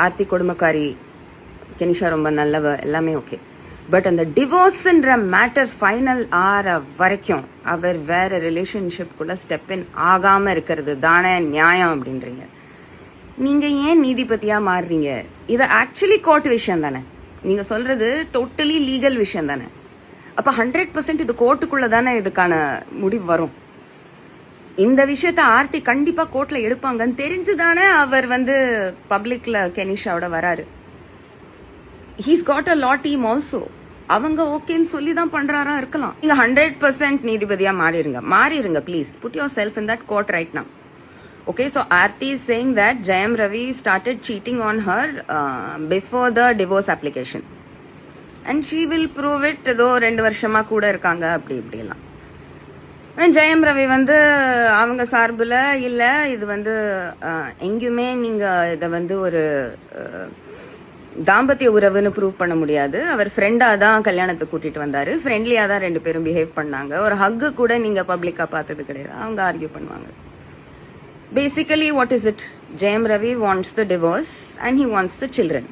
Aarthi கொடுமைக்காரி, Kenisha ரொம்ப நல்லவ, எல்லாமே ஓகே. பட் அந்த டிவோர்ஸ்ன்ற மேட்டர் ஃபைனல் ஆற வரைக்கும் அவர் வேற ரிலேஷன்ஷிப்குள்ள ஸ்டெப் இன் ஆகாம இருக்கிறது தானே நியாயம் அப்படின்றீங்க. நீங்க ஏன் நீதிபதியா மாறுறீங்க? இது ஆக்சுவலி கோர்ட் விஷயம் தானே. நீங்க சொல்றது டோட்டலி லீகல் விஷயம் தானே. அப்ப 100% இது கோர்ட்டுக்குள்ள தானே இதுக்கான முடிவு வரும். இந்த விஷயத்த ஆர்த்தி கண்டிப்பா கோர்ட்ல எடுப்பாங்கன்னு தெரிஞ்சுதானே அவர் பப்ளிக்ல கெனிஷாவோட வராரு. He's got a law team also. அவங்க ஓகேன்னு சொல்லி தான் பண்றாரா இருக்கலாம். நீங்க 100% நீதிபதியா மாறிடுங்க please. Put yourself in that court right now. Okay, so Aarti is saying that Jayam Ravi started cheating on her before the divorce application. And she will prove it, though 2 வருஷமா கூட இருக்காங்க அப்படி இப்படிலாம். ஜெயம் ரவி அவங்க சார்பில் இல்லை, இது எங்கேயுமே நீங்கள் இதை ஒரு தாம்பத்திய உறவுன்னு ப்ரூவ் பண்ண முடியாது. அவர் ஃப்ரெண்டாக தான் கல்யாணத்துக்கு கூட்டிட்டு வந்தாரு, ஃப்ரெண்ட்லியாக தான் 2 பேரும் பிஹேவ் பண்ணாங்க. ஒரு ஹக்கு கூட நீங்கள் பப்ளிக்காக பார்த்தது கிடையாது. அவங்க ஆர்கியூ பண்ணுவாங்க. Basically, what is it? Jayam Ravi wants the divorce and he wants the children.